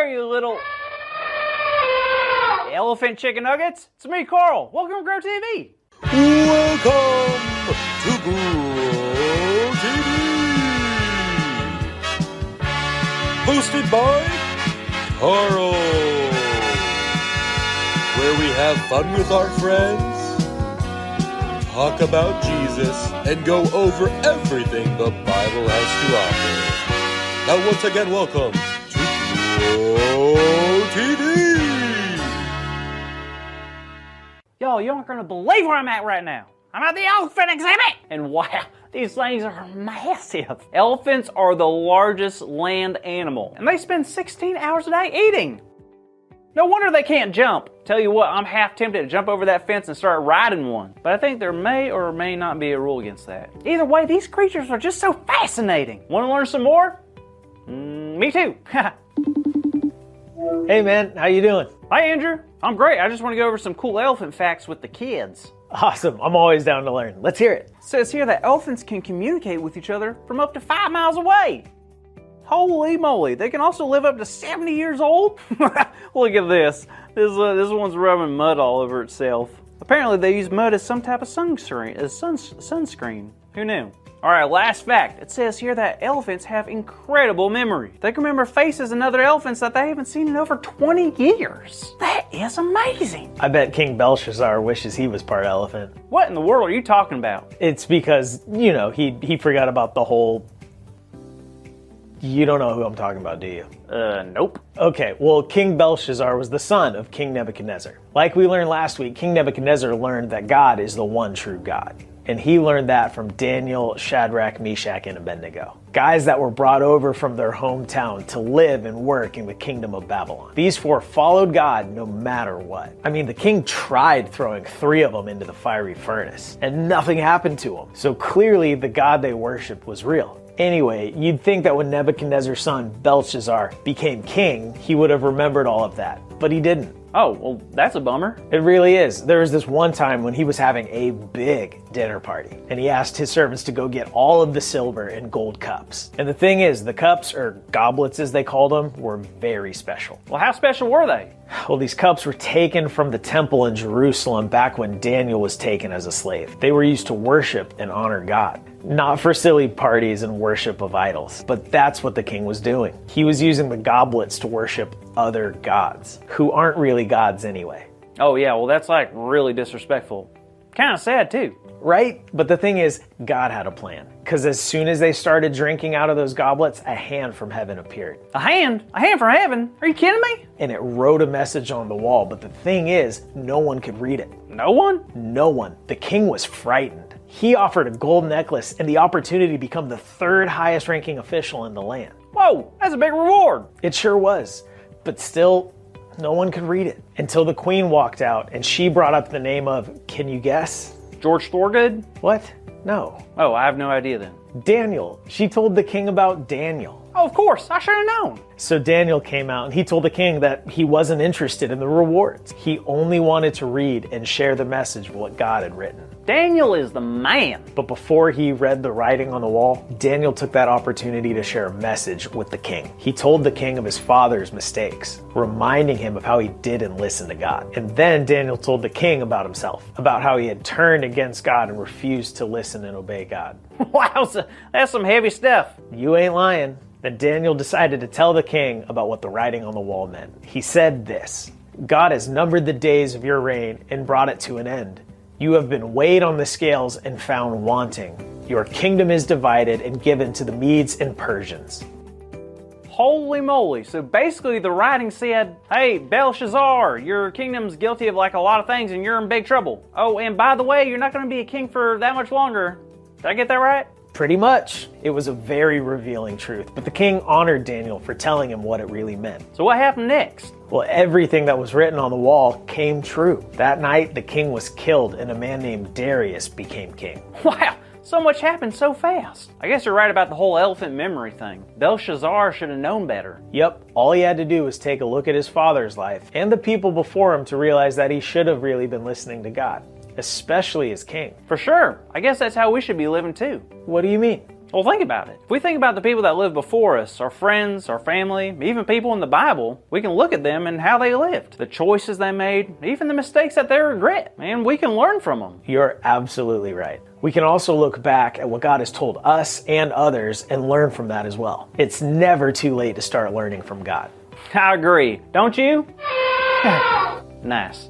there, you little elephant chicken nuggets. It's me, Carl. Welcome to Grow TV. Welcome to Grow TV. Hosted by Carl. Where we have fun with our friends, talk about Jesus, and go over everything the Bible has to offer. Now once again, welcome to Grow TV. Yo, you aren't gonna believe where I'm at right now. I'm at the elephant exhibit! And wow, these things are massive. Elephants are the largest land animal, and they spend 16 hours a day eating. No wonder they can't jump. Tell you what, I'm half tempted to jump over that fence and start riding one. But I think there may or may not be a rule against that. Either way, these creatures are just so fascinating. Want to learn some more? Me too. Hey man, how you doing? Hi Andrew, I'm great. I just want to go over some cool elephant facts with the kids. Awesome, I'm always down to learn. Let's hear it. It says here that elephants can communicate with each other from up to 5 miles away. Holy moly, they can also live up to 70 years old? Look at this. This one's rubbing mud all over itself. Apparently they use mud as some type of sunscreen. Who knew? Alright, last fact. It says here that elephants have incredible memory. They can remember faces and other elephants that they haven't seen in over 20 years. That is amazing. I bet King Belshazzar wishes he was part elephant. What in the world are you talking about? It's because, you know, he forgot about the whole... You don't know who I'm talking about, do you? Nope. Okay, well, King Belshazzar was the son of King Nebuchadnezzar. Like we learned last week, King Nebuchadnezzar learned that God is the one true God. And he learned that from Daniel, Shadrach, Meshach, and Abednego. Guys that were brought over from their hometown to live and work in the kingdom of Babylon. These four followed God no matter what. I mean, the king tried throwing 3 of them into the fiery furnace, and nothing happened to them. So clearly the God they worshipped was real. Anyway, you'd think that when Nebuchadnezzar's son Belshazzar became king, he would have remembered all of that, but he didn't. Oh, well, that's a bummer. It really is. There was this one time when he was having a big dinner party, and he asked his servants to go get all of the silver and gold cups. And the thing is, the cups, or goblets as they called them, were very special. Well, how special were they? Well, these cups were taken from the temple in Jerusalem back when Daniel was taken as a slave. They were used to worship and honor God. Not for silly parties and worship of idols, but that's what the king was doing. He was using the goblets to worship other gods, who aren't really gods anyway. Oh yeah, well that's like really disrespectful. Kind of sad too. Right? But the thing is, God had a plan. Because as soon as they started drinking out of those goblets, a hand from heaven appeared. A hand? A hand from heaven? Are you kidding me? And it wrote a message on the wall, but the thing is, no one could read it. No one? No one. The king was frightened. He offered a gold necklace and the opportunity to become the 3rd highest ranking official in the land. Whoa, that's a big reward. It sure was. But still, no one could read it. Until the queen walked out and she brought up the name of, can you guess? George Thorogood? What? No. Oh, I have no idea then. Daniel. She told the king about Daniel. Oh, of course. I should have known. So Daniel came out and he told the king that he wasn't interested in the rewards. He only wanted to read and share the message of what God had written. Daniel is the man. But before he read the writing on the wall, Daniel took that opportunity to share a message with the king. He told the king of his father's mistakes, reminding him of how he didn't listen to God. And then Daniel told the king about himself, about how he had turned against God and refused to listen and obey God. Wow, that's some heavy stuff. You ain't lying. Then Daniel decided to tell the king about what the writing on the wall meant. He said this, God has numbered the days of your reign and brought it to an end. You have been weighed on the scales and found wanting. Your kingdom is divided and given to the Medes and Persians. Holy moly. So basically the writing said, hey, Belshazzar, your kingdom's guilty of like a lot of things and you're in big trouble. Oh, and by the way, you're not going to be a king for that much longer. Did I get that right? Pretty much. It was a very revealing truth, but the king honored Daniel for telling him what it really meant. So what happened next? Well, everything that was written on the wall came true. That night, the king was killed and a man named Darius became king. Wow, so much happened so fast. I guess you're right about the whole elephant memory thing. Belshazzar should have known better. Yep, all he had to do was take a look at his father's life and the people before him to realize that he should have really been listening to God, especially as king. For sure. I guess that's how we should be living too. What do you mean? Well, think about it. If we think about the people that lived before us, our friends, our family, even people in the Bible, we can look at them and how they lived, the choices they made, even the mistakes that they regret, and we can learn from them. You're absolutely right. We can also look back at what God has told us and others and learn from that as well. It's never too late to start learning from God. I agree. Don't you? Nice.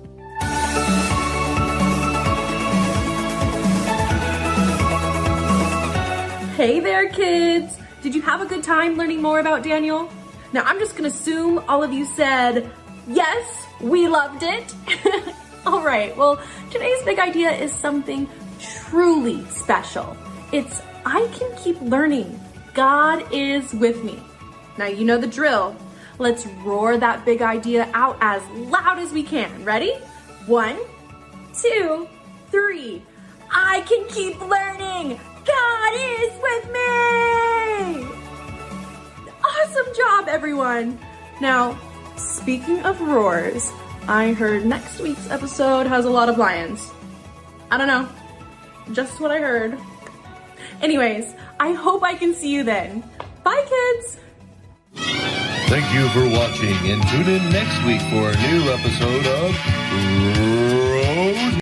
Hey there, kids! Did you have a good time learning more about Daniel? Now, I'm just gonna assume all of you said, yes, we loved it. All right, well, today's big idea is something truly special. It's, I can keep learning. God is with me. Now, you know the drill. Let's roar that big idea out as loud as we can. Ready? 1, 2, 3. I can keep learning. God is with me! Awesome job, everyone! Now, speaking of roars, I heard next week's episode has a lot of lions. I don't know, just what I heard. Anyways, I hope I can see you then. Bye, kids! Thank you for watching, and tune in next week for a new episode of Road